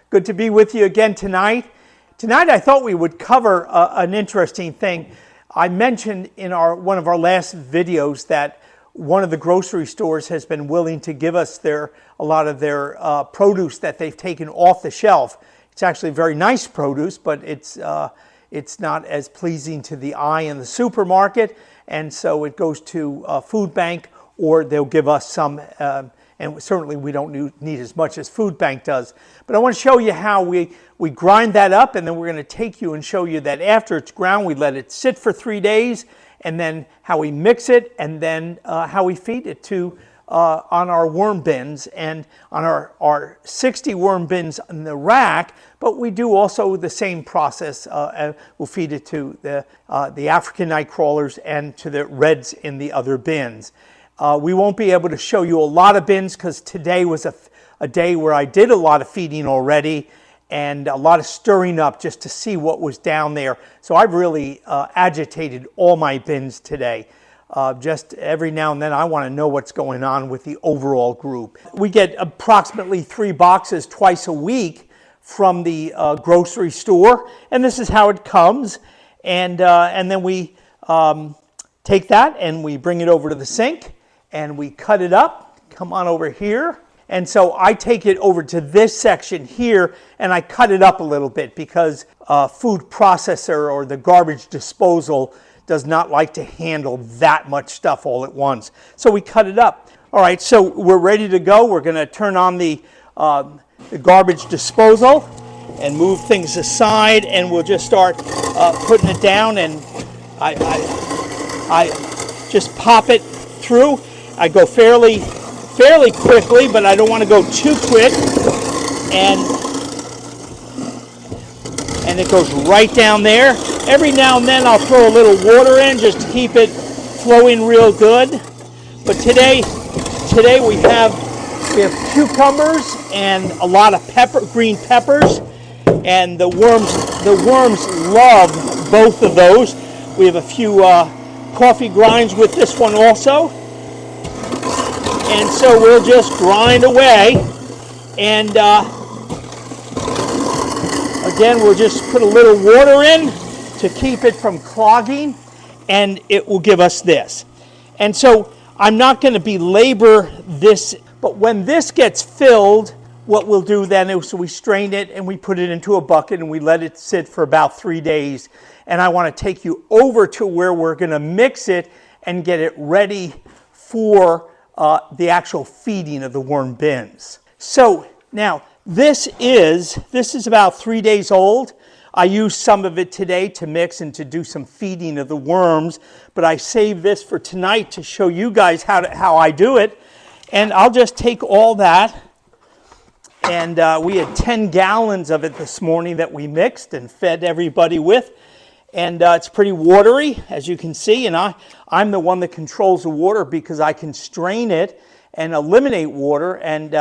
Good to be with you again tonight. Tonight I thought we would cover an interesting thing. I mentioned in one of our last videos that one of the grocery stores has been willing to give us a lot of their produce that they've taken off the shelf. It's actually very nice produce, but it's not as pleasing to the eye in the supermarket, and so it goes to a food bank, or they'll give us some, and certainly we don't need as much as food bank does. But I want to show you how we grind that up, and then we're going to take you and show you that after it's ground, we let it sit for 3 days, and then how we mix it, and then how we feed it to on our worm bins and on our 60 worm bins in the rack. But we do also the same process. We'll feed it to the African night crawlers and to the reds in the other bins. We won't be able to show you a lot of bins because today was a day where I did a lot of feeding already and a lot of stirring up just to see what was down there. So I've really agitated all my bins today. Just every now and then I want to know what's going on with the overall group. We get approximately 3 boxes twice a week from the grocery store, and this is how it comes. And then we take that and we bring it over to the sink and we cut it up. Come on over here. And so I take it over to this section here and I cut it up a little bit because food processor or the garbage disposal does not like to handle that much stuff all at once. So we cut it up. All right, so we're ready to go. We're going to turn on the garbage disposal and move things aside, and we'll just start putting it down, and I just pop it through. I go fairly quickly, but I don't want to go too quick, and it goes right down there. Every now and then I'll throw a little water in just to keep it flowing real good. But today we have cucumbers and a lot of green peppers, and the worms love both of those. We have a few coffee grinds with this one also. And so we'll just grind away, and again, we'll just put a little water in to keep it from clogging, and it will give us this. And so I'm not going to belabor this, but when this gets filled, what we'll do then is we strain it and we put it into a bucket and we let it sit for about 3 days. And I want to take you over to where we're going to mix it and get it ready for the actual feeding of the worm bins. So now this is about 3 days old. I used some of it today to mix and to do some feeding of the worms, but I saved this for tonight to show you guys how I do it. And I'll just take all that, and we had 10 gallons of it this morning that we mixed and fed everybody with. And it's pretty watery, as you can see, and I'm the one that controls the water because I can strain it and eliminate water and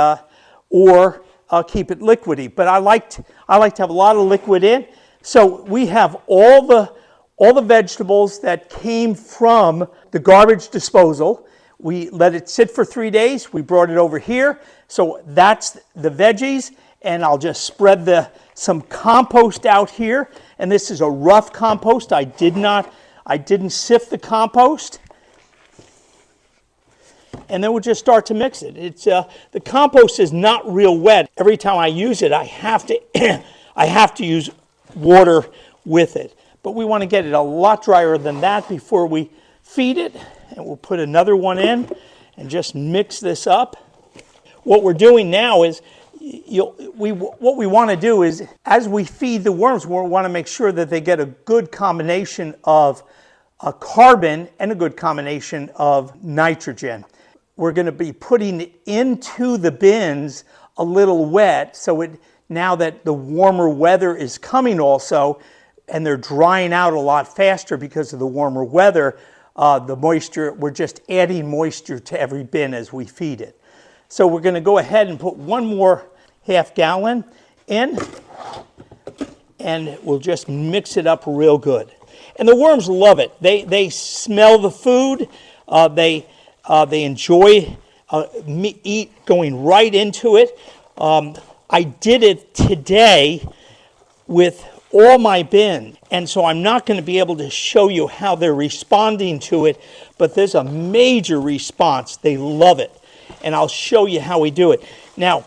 or keep it liquidy. But I like to have a lot of liquid in. So we have all the vegetables that came from the garbage disposal. We let it sit for 3 days. We brought it over here. So that's the veggies, and I'll just spread some compost out here. And this is a rough compost. I didn't sift the compost. And then we'll just start to mix it. The compost is not real wet. Every time I use it, I have to use water with it. But we want to get it a lot drier than that before we feed it. And we'll put another one in and just mix this up. What we're doing now is what we want to do is, as we feed the worms, we want to make sure that they get a good combination of carbon and a good combination of nitrogen. We're going to be putting it into the bins a little wet, so now that the warmer weather is coming also, and they're drying out a lot faster because of the warmer weather, the moisture, we're just adding moisture to every bin as we feed it. So we're going to go ahead and put one more half gallon in, and we'll just mix it up real good. And the worms love it. They smell the food. They enjoy meat going right into it. I did it today with all my bins, and so I'm not going to be able to show you how they're responding to it, but there's a major response. They love it, and I'll show you how we do it. Now,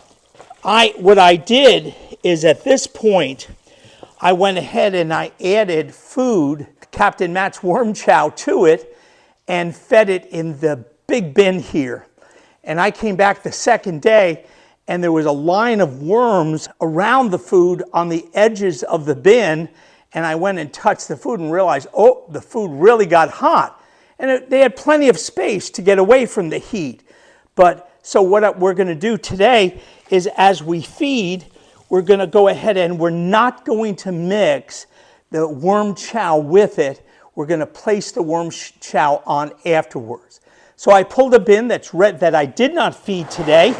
what I did is at this point, I went ahead and I added food, Captain Matt's worm chow, to it and fed it in the big bin here. And I came back the second day and there was a line of worms around the food on the edges of the bin, and I went and touched the food and realized, oh, the food really got hot. And they had plenty of space to get away from the heat. So what we're going to do today is, as we feed, we're going to go ahead and we're not going to mix the worm chow with it. We're going to place the worm chow on afterwards. So I pulled a bin that's red that I did not feed today,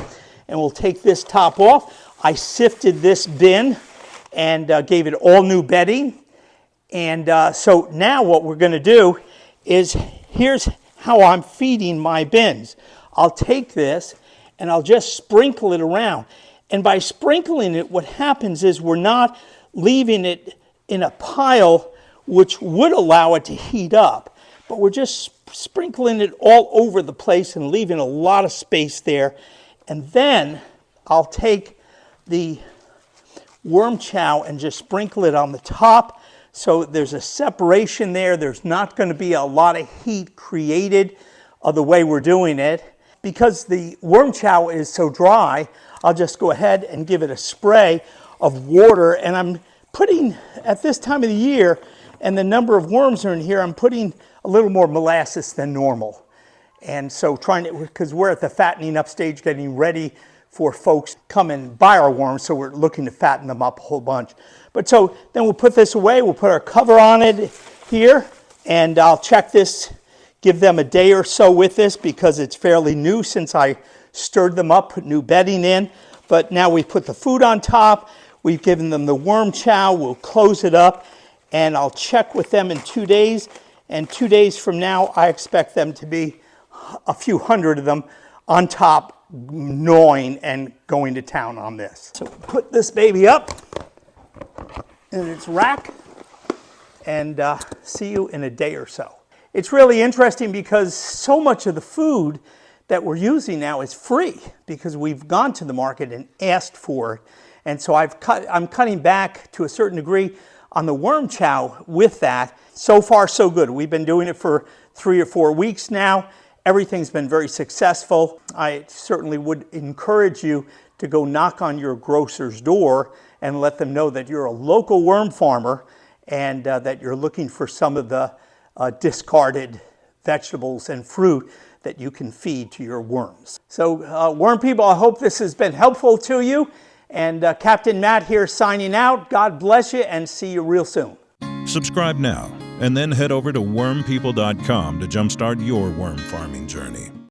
and we'll take this top off. I sifted this bin and gave it all new bedding. And so now what we're going to do is, here's how I'm feeding my bins. I'll take this and I'll just sprinkle it around. And by sprinkling it, what happens is we're not leaving it in a pile which would allow it to heat up, but we're just sprinkling it all over the place and leaving a lot of space there. And then I'll take the worm chow and just sprinkle it on the top, so there's a separation there. There's not going to be a lot of heat created the way we're doing it. Because the worm chow is so dry, I'll just go ahead and give it a spray of water. And I'm putting, at this time of the year, and the number of worms are in here, I'm putting a little more molasses than normal. And so because we're at the fattening up stage, getting ready for folks to come and buy our worms, so we're looking to fatten them up a whole bunch. But so then we'll put this away, we'll put our cover on it here, and I'll check this, give them a day or so with this because it's fairly new since I stirred them up, put new bedding in. But now we put the food on top, we've given them the worm chow, we'll close it up, and I'll check with them in 2 days. And 2 days from now, I expect them to be a few hundred of them on top, gnawing and going to town on this. So put this baby up in its rack and see you in a day or so. It's really interesting because so much of the food that we're using now is free because we've gone to the market and asked for it. And so I'm cutting back to a certain degree on the worm chow with that. So far, so good. We've been doing it for 3 or 4 weeks now. Everything's been very successful. I certainly would encourage you to go knock on your grocer's door and let them know that you're a local worm farmer and that you're looking for some of the discarded vegetables and fruit that you can feed to your worms. So worm people, I hope this has been helpful to you. And Captain Matt here signing out. God bless you and see you real soon. Subscribe now and then head over to wormpeople.com to jumpstart your worm farming journey.